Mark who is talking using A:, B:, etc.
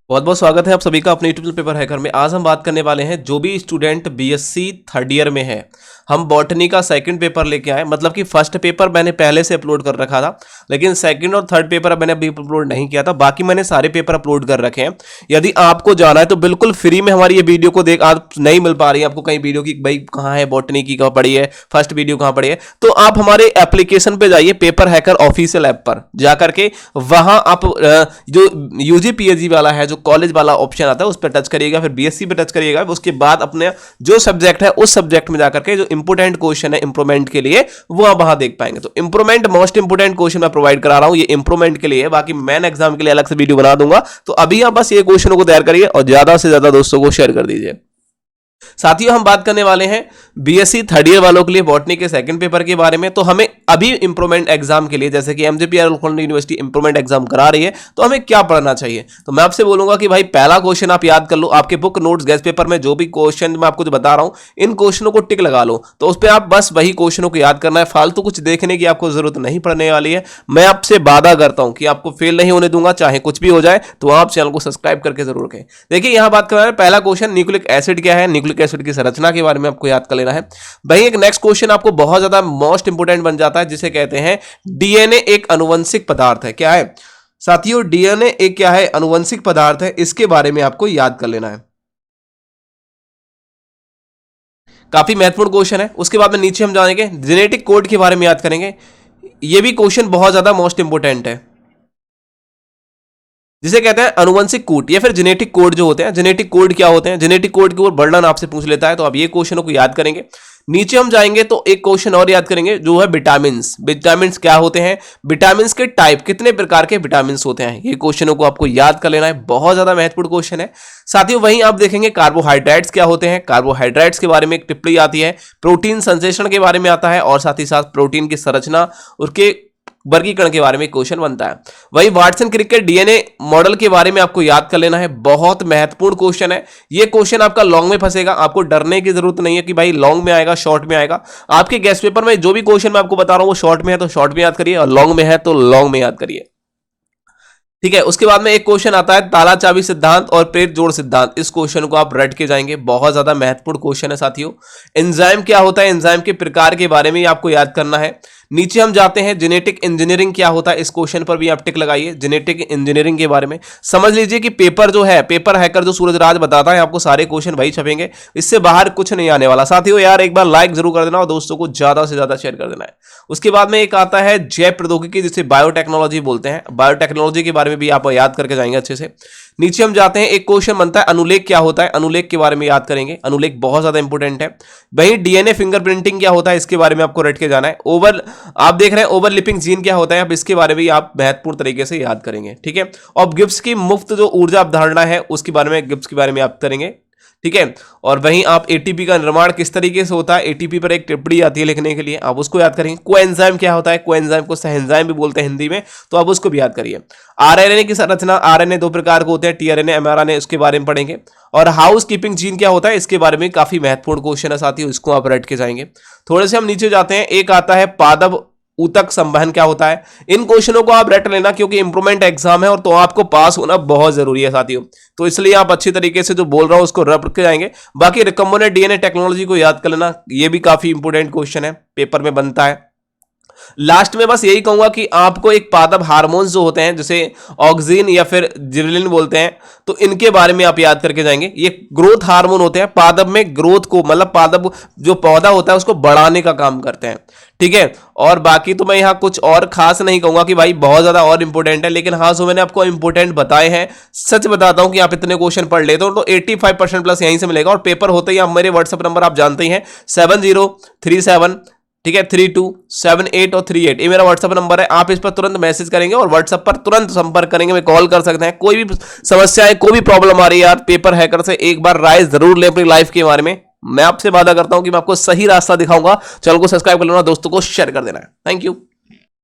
A: बहुत बहुत स्वागत है आप सभी का अपने यूट्यूब पेपर हैकर में। आज हम बात करने वाले हैं जो भी स्टूडेंट बीएससी थर्ड ईयर में है, हम बॉटनी का सेकंड पेपर लेके आए। मतलब कि फर्स्ट पेपर मैंने पहले से अपलोड कर रखा था, लेकिन सेकंड और थर्ड पेपर मैंने अभी अपलोड नहीं किया था। बाकी मैंने सारे पेपर अपलोड कर रखे हैं। यदि आपको जाना है तो बिल्कुल फ्री में हमारी ये वीडियो को देख, आप नहीं मिल पा रही है आपको कहीं वीडियो की, भाई कहाँ है बॉटनी की, कहाँ पड़ी है, फर्स्ट वीडियो कहाँ पड़ी है, तो आप हमारे एप्लीकेशन पे जाइए, पेपर हैकर ऑफिशियल ऐप पर जाकर के वहां आप जो यूजी पीएचडी वाला है, जो कॉलेज वाला ऑप्शन आता है उस पर टच करिएगा, फिर बीएससी पे टच करिएगा। उसके बाद अपने जो सब्जेक्ट है उस सब्जेक्ट में जाकर के जो इंपोर्टेंट क्वेश्चन है इंप्रूवमेंट के लिए वो आप वहां देख पाएंगे। तो इंप्रूवमेंट मोस्ट इंपोर्टेंट क्वेश्चन मैं प्रोवाइड करा रहा हूं, ये इंप्रूवमेंट के लिए है। बाकी मेन एग्जाम के लिए अलग से वीडियो बना दूंगा। तो अभी आप बस ये क्वेश्चनों को तैयार करिए और ज्यादा से ज्यादा दोस्तों को शेयर कर दीजिए। साथियों हम बात करने वाले हैं बीएससी थर्ड ईयर वालों के लिए बॉटनी के सेकंड पेपर के बारे में। तो हमें अभी इंप्रूवमेंट एग्जाम के लिए, जैसे कि एमजेपीआर यूनिवर्सिटी इंप्रूवमेंट एग्जाम करा रही है, तो हमें क्या पढ़ना चाहिए। तो मैं आपसे बोलूंगा कि भाई पहला क्वेश्चन आप याद कर लो। आपके बुक नोट्स गेस्ट पेपर में जो भी क्वेश्चन मैं आपको जो बता रहा हूं, इन क्वेश्चनों को टिक लगा लो। तो उस पर आप बस वही क्वेश्चनों को याद करना है, फालतू कुछ देखने की आपको जरूरत नहीं पड़ने वाली है। मैं आपसे वादा करता हूं कि आपको फेल नहीं होने दूंगा, चाहे कुछ भी हो जाए। तो आप चैनल को सब्सक्राइब करके जरूर रखें। देखिए यहां बात कर रहे हैं पहला क्वेश्चन, न्यूक्लिक एसिड क्या है, न्यूक्लिक एसिड की संरचना के बारे में आपको याद कर लेना है। भाई एक नेक्स्ट क्वेश्चन आपको बहुत ज्यादा मोस्ट इंपोर्टेंट बन जाता है, जिसे कहते हैं डीएनए एक आनुवंशिक पदार्थ है। क्या है साथियों, डीएनए एक क्या है, आनुवंशिक पदार्थ है। इसके बारे में आपको याद कर लेना है, काफी महत्वपूर्ण क्वेश्चन है। उसके बाद में नीचे हम जानेंगे जेनेटिक कोड के बारे में याद करेंगे। यह भी क्वेश्चन बहुत ज्यादा मोस्ट इंपोर्टेंट है, जिसे कहते हैं अनुवंशिक कोड या फिर जेनेटिक कोड जो होते हैं। जेनेटिक कोड क्या होते हैं, जेनेटिक कोड के ऊपर वर्णन आपसे पूछ लेता है। तो आप ये क्वेश्चनों को याद करेंगे। नीचे हम जाएंगे तो एक क्वेश्चन और याद करेंगे, जो है विटामिन्स। विटामिन्स क्या होते हैं, विटामिन्स के टाइप, कितने प्रकार के विटामिन्स होते हैं, ये क्वेश्चनों को आपको याद कर लेना है। बहुत ज्यादा महत्वपूर्ण क्वेश्चन है साथियों। वहीं आप देखेंगे कार्बोहाइड्रेट्स क्या होते हैं। कार्बोहाइड्रेट्स के बारे में एक टिप्पणी आती है, प्रोटीन संश्लेषण के बारे में आता है, और साथ ही साथ प्रोटीन की संरचना, उसके वर्गीकरण के बारे में क्वेश्चन बनता है। वही वाटसन क्रिक डीएनए मॉडल के बारे में आपको याद कर लेना है। बहुत महत्वपूर्ण क्वेश्चन है। ये क्वेश्चन आपका लॉन्ग में फंसेगा, आपको डरने की जरूरत नहीं है कि भाई लॉन्ग में आएगा शॉर्ट में आएगा। आपके गेस्ट पेपर में जो भी क्वेश्चन मैं आपको बता रहा हूं वो शॉर्ट में है तो शॉर्ट में याद करिए, और लॉन्ग में है तो लॉन्ग में याद करिए, ठीक है। उसके बाद में एक क्वेश्चन आता है ताला चाबी सिद्धांत और प्रेत जोड़ सिद्धांत। इस क्वेश्चन को आप रट के जाएंगे, बहुत ज्यादा महत्वपूर्ण क्वेश्चन है साथियों। एंजाइम क्या होता है, एंजाइम के प्रकार के बारे में आपको याद करना है। नीचे हम जाते हैं जेनेटिक इंजीनियरिंग क्या होता है, इस क्वेश्चन पर भी आप टिक लगाइए। जेनेटिक इंजीनियरिंग के बारे में समझ लीजिए कि पेपर जो है, पेपर हैकर जो सूरजराज बताता है आपको, सारे क्वेश्चन वही छपेंगे, इससे बाहर कुछ नहीं आने वाला। साथियों यार एक बार लाइक जरूर कर देना और दोस्तों को ज्यादा से ज्यादा शेयर कर देना है। उसके बाद में एक आता है जैव प्रौद्योगिकी, जिसे बायोटेक्नोलॉजी बोलते हैं। बायोटेक्नोलॉजी के बारे में भी आप याद करके जाएंगे अच्छे से। नीचे हम जाते हैं, एक क्वेश्चन बनता है अनुलेख क्या होता है, अनुलेख के बारे में याद करेंगे। अनुलेख बहुत ज्यादा इंपॉर्टेंट है। वहीं डीएनए फिंगरप्रिंटिंग क्या होता है, इसके बारे में आपको रट के जाना है। ओवर आप देख रहे हैं ओवरलिपिंग जीन क्या होता है, अब इसके बारे में आप महत्वपूर्ण तरीके से याद करेंगे, ठीक है। और गिब्स की मुफ्त जो ऊर्जा अवधारणा है उसके बारे में, गिब्स के बारे में आप करेंगे, ठीक है। और वहीं आप एटीपी का निर्माण किस तरीके से होता है, एटीपी पर एक टिप्पणी आती है लिखने के लिए, आप उसको याद करेंगे। कोएंजाइम क्या होता है, कोएंजाइम को सहएंजाइम भी बोलते हैं हिंदी में, तो आप उसको भी याद करिए। आरएनए की संरचना, आरएनए दो प्रकार के होते हैं, टीआरएनए एमआरएनए, उसके बारे में पढ़ेंगे। और हाउस कीपिंग जीन क्या होता है, इसके बारे में काफी महत्वपूर्ण क्वेश्चन है साथियों, इसको आप रट के जाएंगे। थोड़े से हम नीचे जाते हैं, एक आता है पादप ऊतक संवहन क्या होता है। इन क्वेश्चनों को आप रट लेना, क्योंकि इंप्रूवमेंट एग्जाम है और तो आपको पास होना बहुत जरूरी है साथियों। तो इसलिए आप अच्छी तरीके से जो बोल रहा हूं उसको रट के जाएंगे। बाकी रिकम्बिनेंट डीएनए टेक्नोलॉजी को याद कर लेना, ये भी काफी इंपोर्टेंट क्वेश्चन है, पेपर में बनता है। लास्ट में बस यही कहूंगा कि आपको एक पादप हार्मोन्स जो होते हैं, जैसे ऑक्सिन या फिर जिबरेलिन बोलते हैं, तो इनके बारे में आप याद करके जाएंगे। ये ग्रोथ हार्मोन होते हैं, पादप में ग्रोथ को, मतलब पादप जो पौधा होता है उसको बढ़ाने का काम करते हैं, ठीक है। और बाकी तो मैं यहां कुछ और खास नहीं कहूंगा कि भाई बहुत ज्यादा और इंपॉर्टेंट है, लेकिन हाँ जो मैंने आपको इंपॉर्टेंट बताए हैं, सच बताता हूं कि आप इतने क्वेश्चन पढ़ लेते हो तो 85% प्लस यहीं से मिलेगा। और पेपर होते ही आप मेरे व्हाट्सएप नंबर आप जानते ही हैं 7037, ठीक है, 3278 और 38, ये मेरा व्हाट्सएप नंबर है। आप इस पर तुरंत मैसेज करेंगे और व्हाट्सएप पर तुरंत संपर्क करेंगे, मैं कॉल कर सकते हैं। कोई भी समस्या है, कोई भी प्रॉब्लम आ रही है यार, पेपर हैकर से एक बार राय जरूर ले अपनी लाइफ के बारे में। मैं आपसे वादा करता हूं कि मैं आपको सही रास्ता दिखाऊंगा। चैनल को सब्सक्राइब कर लेना, दोस्तों को शेयर कर देना है। Thank you.